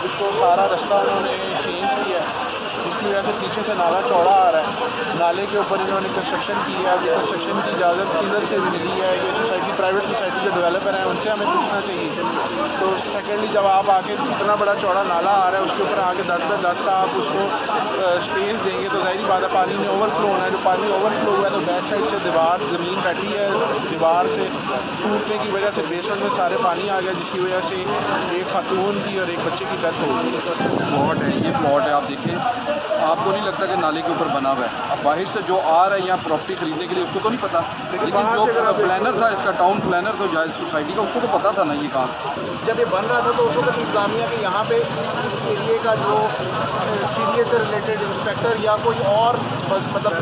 इसको सारा रास्ता उन्होंने चेंज किया है, जिसकी वजह से पीछे से नाला चौड़ा आ रहा है। नाले के ऊपर इन्होंने कंस्ट्रक्शन की है। अभी कंस्ट्रक्शन की इजाज़त किधर से मिली है? ये सोसाइटी, प्राइवेट सोसाइटी जो डेवलपर हैं उनसे हमें पूछना चाहिए। तो सेकेंडली, जब आप आके इतना बड़ा चौड़ा नाला आ रहा है उसके ऊपर आके 10 बाय 10 का आप उसको स्पेस देंगे तो ज़ाहिर बात है पानी ने ओवरफ्लो होना है। जो पानी ओवरफ्लो हुआ है तो बैक साइड से दीवार, ज़मीन बैठी है, दीवार से टूटने की वजह से बेसमेंट में सारे पानी आ गया, जिसकी वजह से एक खातून की और एक बच्चे की डेथ हो गई। प्लॉट है, ये प्लॉट है, आप देखें, आपको नहीं लगता कि नाले के ऊपर बना हुआ है? अब बाहर से जो आ रहा है यहाँ प्रॉपर्टी खरीदने के लिए उसको तो नहीं पता, लेकिन जो प्लानर था इसका, टाउन प्लानर तो जायज़ सोसाइटी का, उसको तो पता था ना ये काम। जब ये बन रहा था तो उस वक्त इंतजामिया कि यहाँ पे इस एरिए का जो CDA से रिलेटेड इंस्पेक्टर या कोई और मतलब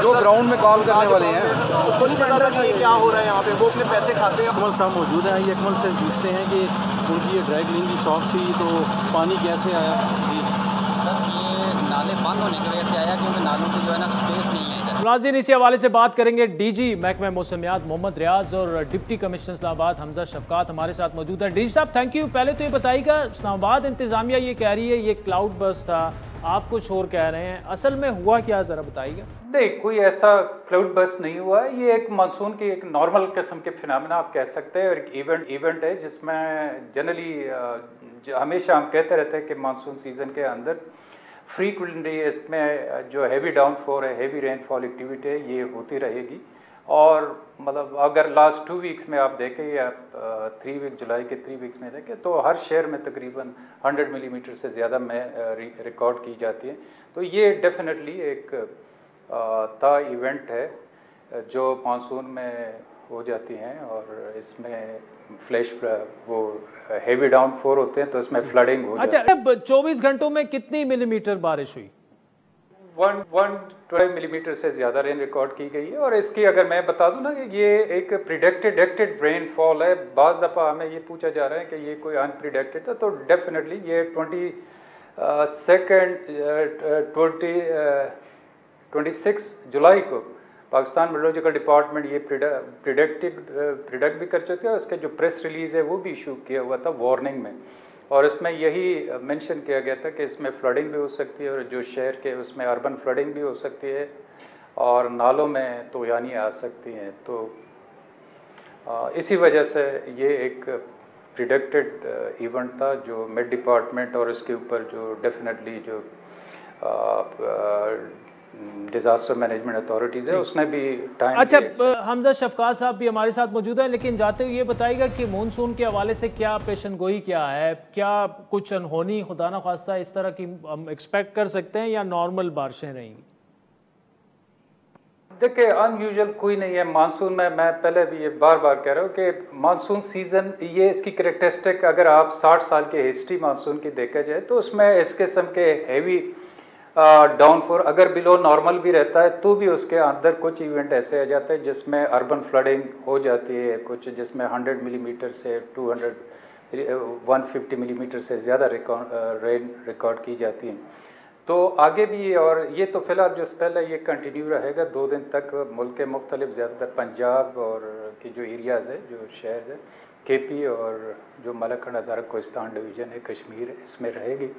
जो ग्राउंड में कॉल करने वाले हैं उसको नहीं पता था कि ये क्या हो रहा है यहाँ पे। वो अपने पैसे खाते हैं। अकमल साहब मौजूद हैं। ये अकमल से पूछते हैं कि उनकी ये ड्राई क्लीन की शॉप थी तो पानी कैसे आया? जी सर, ये नाले बंद होने की वजह से आया क्योंकि नालों की जो है ना स्पेस नहीं है इधर। नाज़रीन, इसी हवाले से बात करेंगे DG महकमे मौसमियात मोहम्मद रियाज और डिप्टी कमिश्नर इस्लामाबाद हमजा शफकात हमारे साथ मौजूद है। DG साहब, थैंक यू। पहले तो ये बताइएगा, इस्लामाबाद इंतजामिया ये कह रही है ये क्लाउड बर्स्ट था, आप कुछ और कह रहे हैं, असल में हुआ क्या, ज़रा बताइएगा। नहीं, कोई ऐसा क्लाउड बर्स्ट नहीं हुआ है। ये एक मानसून की एक नॉर्मल किस्म के फिनोमेना आप कह सकते हैं और एक इवेंट है जिसमें जनरली हमेशा हम कहते रहते हैं कि मानसून सीज़न के अंदर फ्रीक्वेंटली इसमें जो हैवी डाउनफॉल है, हैवी रेनफॉल एक्टिविटी है, ये होती रहेगी। और मतलब अगर लास्ट 2 वीक्स में आप देखें या 3 वीक, जुलाई के 3 वीक्स में देखें तो हर शहर में तकरीबन 100 मिलीमीटर से ज़्यादा में रिकॉर्ड की जाती है। तो ये डेफिनेटली एक ता इवेंट है जो मानसून में हो जाती हैं और इसमें फ्लैश वो हेवी डाउनफॉल होते हैं तो इसमें फ्लडिंग हो जाती है। अच्छा, 24 घंटों में कितनी मिलीमीटर बारिश हुई? 112 मिलीमीटर से ज़्यादा रेन रिकॉर्ड की गई है। और इसकी अगर मैं बता दूं ना कि ये एक प्रिडिक्टेड रेनफॉल है। बाज़ दफ़ा हमें ये पूछा जा रहा है कि ये कोई अनप्रिडिक्टेड था, तो डेफिनेटली ये 26 जुलाई को पाकिस्तान मेट्रोलॉजिकल डिपार्टमेंट ये प्रिडिक्ट भी कर चुके हैं। उसके जो प्रेस रिलीज़ है वो भी इशू किया हुआ था वार्निंग में, और इसमें यही मेंशन किया गया था कि इसमें फ्लडिंग भी हो सकती है और जो शहर के उसमें अर्बन फ्लडिंग भी हो सकती है और नालों में तूफ़ानी आ सकती हैं। तो इसी वजह से ये एक प्रिडिक्टेड इवेंट था जो मिड डिपार्टमेंट और इसके ऊपर जो डेफिनेटली जो डिजास्टर मैनेजमेंट अथॉरिटीज़ है उसने भी टाइम। अच्छा, हमजा शफकात साहब भी हमारे साथ मौजूद हैं, लेकिन जाते हुए ये बताइएगा कि मानसून के हवाले से क्या पेशन गोई क्या है? क्या कुछ अनहोनी खुदा न खास्ता इस तरह की हम एक्सपेक्ट कर सकते हैं या नॉर्मल बारिशें रहेंगी? देखिए अनयूजुअल कोई नहीं है मानसून में। मैं पहले भी ये बार बार कह रहा हूँ कि मानसून सीज़न ये इसकी कैरेक्टरिस्टिक अगर आप 60 साल की हिस्ट्री मानसून की देखा जाए तो उसमें इस किस्म के हैवी डाउनफॉल अगर बिलो नॉर्मल भी रहता है तो भी उसके अंदर कुछ इवेंट ऐसे आ जाते हैं जिसमें अर्बन फ्लडिंग हो जाती है, कुछ जिसमें 100 मिलीमीटर से 150 मिलीमीटर से ज़्यादा रेन रिकॉर्ड की जाती है। तो आगे भी, और ये तो फिलहाल जो स्पेल है ये कंटिन्यू रहेगा 2 दिन तक। मुल्क के मुख्तलिफ ज़्यादातर पंजाब और की जो एरियाज़ है, जो शहर है, KP और जो मलकखंड हज़ारा कोहिस्तान डिवीज़न है कश्मीर है, इसमें रहेगी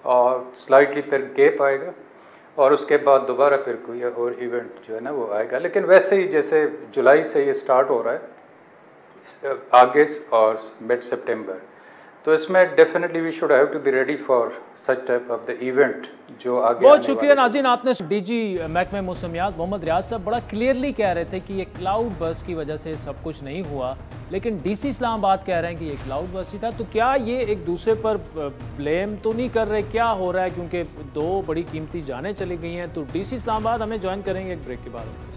और स्लाइटली फिर गैप आएगा और उसके बाद दोबारा फिर कोई और इवेंट जो है ना वो आएगा। लेकिन वैसे ही जैसे जुलाई से ये स्टार्ट हो रहा है अगस्त और मिड सितंबर, तो इसमें definitely we should have to be ready for such type of the event जो आगे। बहुत शुक्रिया नाज़रीन, आपने DG महकमे मौसमियात मोहम्मद रियाज साहब बड़ा क्लियरली कह रहे थे कि ये क्लाउड बर्स्ट की वजह से सब कुछ नहीं हुआ, लेकिन DC इस्लामाबाद कह रहे हैं कि ये क्लाउड बर्स्ट ही था। तो क्या ये एक दूसरे पर ब्लेम तो नहीं कर रहे, क्या हो रहा है? क्योंकि 2 बड़ी कीमती जानें चली गई हैं। तो DC इस्लामाबाद हमें ज्वाइन करेंगे एक ब्रेक के बाद।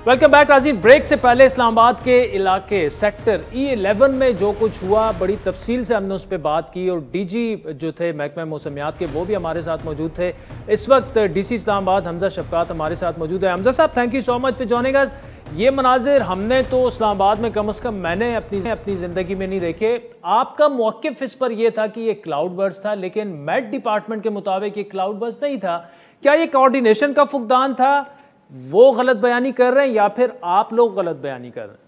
वेलकम बैक नाज़रीन। ब्रेक से पहले इस्लामाबाद के इलाके सेक्टर E11 में जो कुछ हुआ बड़ी तफसील से हमने उस पर बात की और DG जो थे महकमा मौसमियात के वो भी हमारे साथ मौजूद थे। इस वक्त DC इस्लामाबाद हमजा शफकात हमारे साथ मौजूद है। हमजा साहब, thank you so much for joining us. ये मनाजिर हमने तो इस्लामाबाद में कम से कम मैंने अपनी ज़िंदगी में नहीं देखे। आपका मौक़िफ़ इस पर यह था कि ये क्लाउड बर्स्ट था, लेकिन मेट डिपार्टमेंट के मुताबिक ये क्लाउड बर्स्ट नहीं था। क्या ये कोऑर्डिनेशन का फुकदान था, वो गलत बयानी कर रहे हैं, या फिर आप लोग गलत बयानी कर रहे हैं?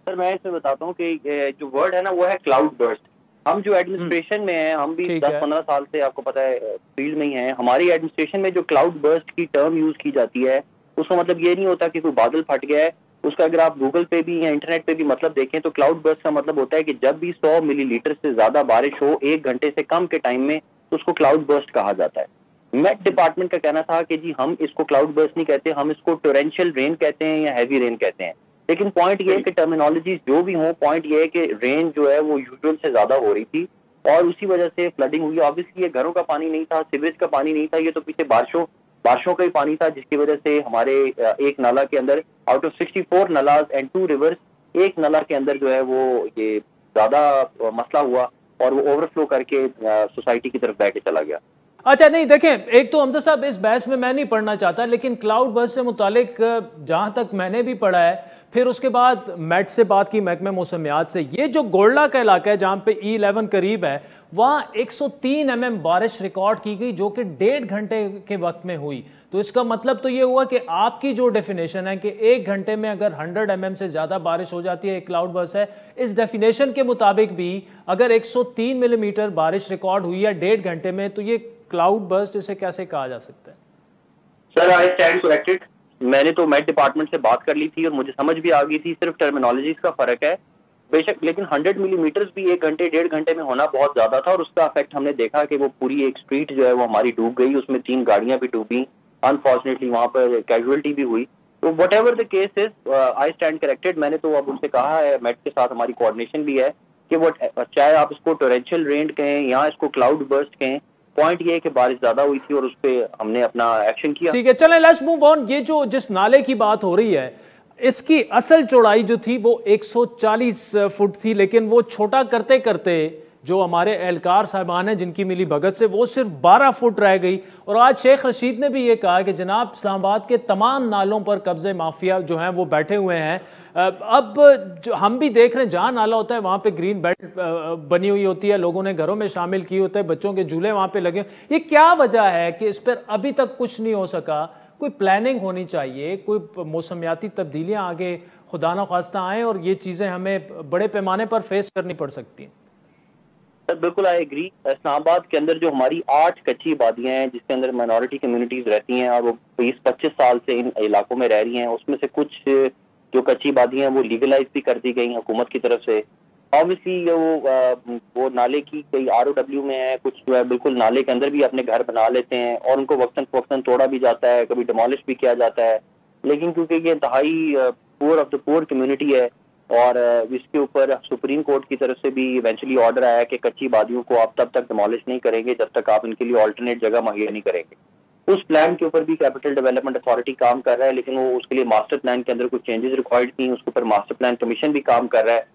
सर मैं इसमें बताता हूँ कि जो वर्ड है ना वो है क्लाउड बर्स्ट। हम जो एडमिनिस्ट्रेशन में हैं, हम भी 10-15 साल से आपको पता है फील्ड में ही हैं। हमारी एडमिनिस्ट्रेशन में जो क्लाउड बर्स्ट की टर्म यूज की जाती है उसका मतलब ये नहीं होता कि कोई बादल फट गया है। उसका अगर आप गूगल पे भी या इंटरनेट पे भी मतलब देखें तो क्लाउड बर्स्ट का मतलब होता है कि जब भी 100 मिलीलीटर से ज्यादा बारिश हो 1 घंटे से कम के टाइम में, तो उसको क्लाउड बर्स्ट कहा जाता है। मेट डिपार्टमेंट का कहना था कि जी हम इसको क्लाउड बर्स्ट नहीं कहते, हम इसको टोरेंशियल रेन कहते हैं या हैवी रेन कहते हैं। लेकिन पॉइंट ये है कि टर्मिनोलॉजी जो भी हो, पॉइंट ये है कि रेन जो है वो यूजुअल से ज्यादा हो रही थी और उसी वजह से फ्लडिंग हुई। ऑब्वियसली ये घरों का पानी नहीं था, सीवरेज का पानी नहीं था, ये तो पीछे बारिशों का ही पानी था, जिसकी वजह से हमारे एक नाला के अंदर out of 64 nullahs and 2 reverse, एक नाला के अंदर जो है वो ये ज्यादा मसला हुआ और वो ओवरफ्लो करके सोसाइटी की तरफ बह के चला गया। अच्छा, नहीं देखें, एक तो हमजा साहब इस बहस में मैं नहीं पढ़ना चाहता, लेकिन क्लाउड बर्स्ट से मुतालिक जहां तक मैंने भी पढ़ा है, फिर उसके बाद मेट से बात की, महकमे मौसमियात से, ये जो गोल्डा का इलाका है जहां पे E11 करीब है, वहां 103 mm बारिश रिकॉर्ड की गई जो कि 1.5 घंटे के वक्त में हुई। तो इसका मतलब तो ये हुआ कि आपकी जो डेफिनेशन है कि 1 घंटे में अगर 100 mm से ज्यादा बारिश हो जाती है, एक क्लाउड बर्स्ट है, इस डेफिनेशन के मुताबिक भी अगर 103 मिलीमीटर बारिश रिकॉर्ड हुई है 1.5 घंटे में, तो ये क्लाउड बर्स्ट इसे कैसे कहा जा सकता है? Sir I stand corrected. मैंने तो मेट डिपार्टमेंट से बात कर ली थी और मुझे समझ भी आ गई थी, सिर्फ टर्मिनोलॉजीज का फर्क है बेशक, लेकिन 100 मिलीमीटर भी 1 घंटे 1.5 घंटे में होना बहुत ज्यादा था और उसका इफेक्ट हमने देखा कि वो पूरी एक स्ट्रीट जो है वो हमारी डूब गई, उसमें 3 गाड़ियां भी डूबी, अनफॉर्चुनेटली वहां पर कैजुअलिटी भी हुई। तो what ever the case is I stand corrected. मैंने तो अब उनसे कहा है, मेट के साथ हमारी कोऑर्डिनेशन भी है कि वो चाहे आप इसको टोरेंशियल रेन कहें या इसको क्लाउड बर्स्ट कहें, पॉइंट ये है कि बारिश ज्यादा हुई थी और उस पर हमने अपना एक्शन किया। ठीक है, चलें लेट्स मूव ऑन। ये जो जिस नाले की बात हो रही है, इसकी असल चौड़ाई जो थी वो 140 फुट थी, लेकिन वो छोटा करते करते जो हमारे एहलकार साहबान हैं जिनकी मिली भगत से, वो सिर्फ 12 फुट रह गई। और आज शेख रशीद ने भी ये कहा कि जनाब इस्लामाबाद के तमाम नालों पर कब्जे माफिया जो हैं वो बैठे हुए हैं। अब जो हम भी देख रहे हैं, जहाँ नाला होता है वहाँ पे ग्रीन बेल्ट बनी हुई होती है, लोगों ने घरों में शामिल किए होते हैं, बच्चों के झूले वहाँ पे लगे। ये क्या वजह है कि इस पर अभी तक कुछ नहीं हो सका? कोई प्लानिंग होनी चाहिए, कोई मौसमियाती तब्दीलियाँ आगे खुदा न ख्वास्ता आएँ और ये चीज़ें हमें बड़े पैमाने पर फेस करनी पड़ सकती हैं। सर बिल्कुल आई एग्री। इस्लामाबाद के अंदर जो हमारी 8 कच्ची आबादियाँ हैं जिसके अंदर माइनॉरिटी कम्युनिटीज रहती हैं और वो 20-25 साल से इन इलाकों में रह रही हैं, उसमें से कुछ जो कच्ची आबादियाँ हैं वो लीगलाइज भी कर दी गई हुकूमत की तरफ से। ऑब्वियसली वो नाले की कई ROW में है, कुछ जो है बिल्कुल नाले के अंदर भी अपने घर बना लेते हैं और उनको वक्तन फवक्तन तोड़ा भी जाता है, कभी डिमोलिश भी किया जाता है। लेकिन क्योंकि ये इंतहाई poor of the poor community है, और इसके ऊपर सुप्रीम कोर्ट की तरफ से भी इवेंचुअली ऑर्डर आया कि कच्ची आबादियों को आप तब तक डिमोलिश नहीं करेंगे जब तक आप इनके लिए ऑल्टरनेट जगह मुहैया नहीं करेंगे। उस प्लान के ऊपर भी कैपिटल डेवलपमेंट अथॉरिटी काम कर रहा है, लेकिन वो उसके लिए मास्टर प्लान के अंदर कुछ चेंजेस रिक्वायर्ड थी, उसके ऊपर मास्टर प्लान कमीशन भी काम कर रहा है।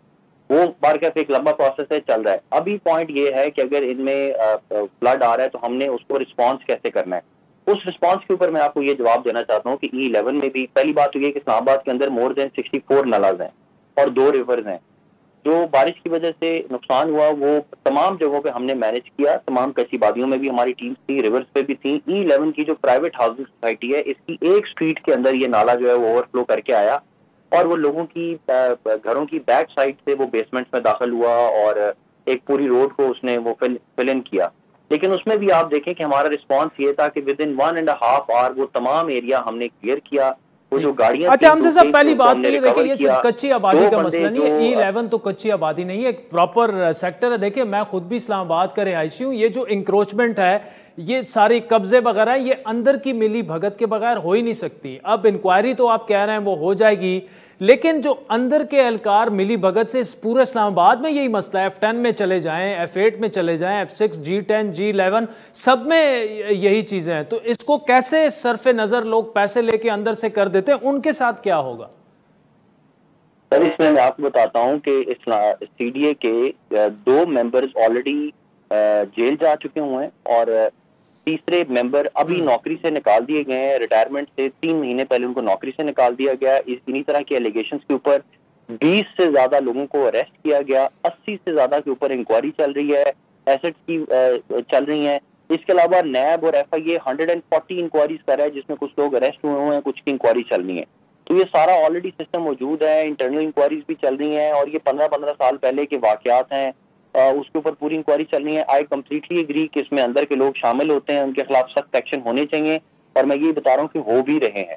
वो बारकाफ एक लंबा प्रोसेस है, चल रहा है। अभी पॉइंट ये है कि अगर इनमें फ्लड आ रहा है तो हमने उसको रिस्पॉन्स कैसे करना है। उस रिस्पॉन्स के ऊपर मैं आपको ये जवाब देना चाहता हूँ कि E11 में भी पहली बात तो ये कि इस्लामाबाद के अंदर मोर देन 64 नालाज हैं और 2 रिवर्स हैं। जो बारिश की वजह से नुकसान हुआ वो तमाम जगहों पे हमने मैनेज किया, तमाम कच्ची बादियों में भी हमारी टीम थी, रिवर्स पे भी थी। E11 की जो प्राइवेट हाउसिंग सोसाइटी है, इसकी एक स्ट्रीट के अंदर ये नाला जो है वो ओवरफ्लो करके आया और वो लोगों की घरों की बैक साइड से वो बेसमेंट्स में दाखिल हुआ और एक पूरी रोड को उसने वो फिल इन किया। लेकिन उसमें भी आप देखें कि हमारा रिस्पांस ये था कि विद इन 1.5 आवर वो तमाम एरिया हमने क्लियर किया। वो जो गाड़ियां अच्छा, हमसे सब पहली बात तो ये देखिए, ये सिर्फ कच्ची आबादी का मसला नहीं है। E11 तो कच्ची आबादी नहीं है, एक प्रॉपर सेक्टर है। देखिए, मैं खुद भी इस्लामाबाद का रिहायशी हूँ। ये जो इंक्रोचमेंट है, ये सारी कब्जे वगैरह, ये अंदर की मिली भगत के बगैर हो ही नहीं सकती। अब इंक्वायरी तो आप कह रहे हैं वो हो जाएगी, लेकिन जो अंदर के एहलकार मिली भगत से, इस पूरे इस्लामाबाद में यही मसला है। F10 में चले जाएं, F8 में चले जाएं, F6, G10, G11, सब में यही चीजें हैं। तो इसको कैसे सरफे नजर लोग पैसे लेके अंदर से कर देते हैं, उनके साथ क्या होगा? सर, इसमें मैं आपको बताता हूं कि CDA के 2 मेंबर्स ऑलरेडी जेल जा चुके हुए हैं और तीसरे मेंबर अभी नौकरी से निकाल दिए गए हैं। रिटायरमेंट से 3 महीने पहले उनको नौकरी से निकाल दिया गया। इन्हीं तरह के एलिगेशंस के ऊपर 20 से ज्यादा लोगों को अरेस्ट किया गया। 80 से ज्यादा के ऊपर इंक्वायरी चल रही है, एसेट्स की चल रही हैं। इसके अलावा नैब और FIA 140 इंक्वायरीज कर रहा है, जिसमें कुछ लोग अरेस्ट हुए हुए हैं, कुछ की इंक्वायरी चल रही है। तो ये सारा ऑलरेडी सिस्टम मौजूद है। इंटरनल इंक्वायरीज भी चल रही हैं और ये 15-15 साल पहले के वाकयात हैं, उसके ऊपर पूरी इंक्वायरी चल रही है। आई कम्प्लीटली एग्री कि इसमें अंदर के लोग शामिल होते हैं, उनके खिलाफ सख्त एक्शन होने चाहिए और मैं ये बता रहा हूँ कि हो भी रहे हैं।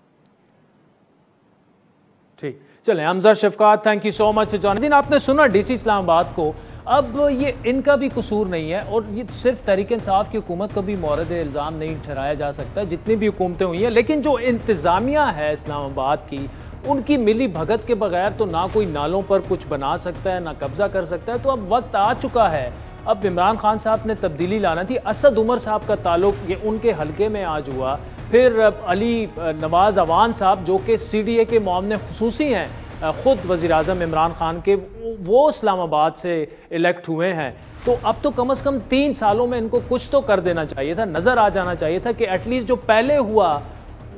ठीक, चलें। Hamza Shafqat, thank you so much for joining. आपने सुना DC इस्लामाबाद को। अब ये इनका भी कसूर नहीं है और ये सिर्फ तहरीक इंसाफ की हुकूमत को भी मौरद इल्ज़ाम नहीं ठहराया जा सकता, जितनी भी हुकूमतें हुई हैं। लेकिन जो इंतज़ामिया है इस्लामाबाद की, उनकी मिली भगत के बगैर तो ना कोई नालों पर कुछ बना सकता है, ना कब्जा कर सकता है। तो अब वक्त आ चुका है, अब इमरान खान साहब ने तब्दीली लाना थी। असद उमर साहब का ताल्लुक ये उनके हलके में आज हुआ। फिर अली नवाज अवान साहब जो कि CDA के मुआवने खुसूसी हैं, ख़ुद वज़ीर-ए-आज़म इमरान खान के, वो इस्लामाबाद से इलेक्ट हुए हैं। तो अब तो कम से कम 3 सालों में इनको कुछ तो कर देना चाहिए था, नज़र आ जाना चाहिए था कि एटलीस्ट जो पहले हुआ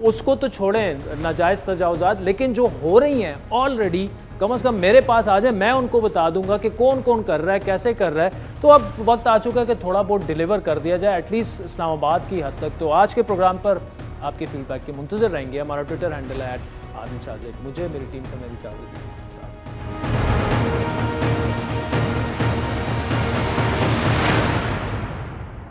उसको तो छोड़ें नाजायज़ तजावुज़ात, लेकिन जो हो रही हैं ऑलरेडी कम से कम मेरे पास आ जाए, मैं उनको बता दूंगा कि कौन कौन कर रहा है, कैसे कर रहा है। तो अब वक्त आ चुका है कि थोड़ा बहुत डिलीवर कर दिया जाए एटलीस्ट इस्लामाबाद की हद तक। तो आज के प्रोग्राम पर आपके फीडबैक के मुंतज़र रहेंगे। हमारा ट्विटर हैंडल है @आदिल शाज़ेब। मुझे मेरी टीम से मैं भी चाहूँगी।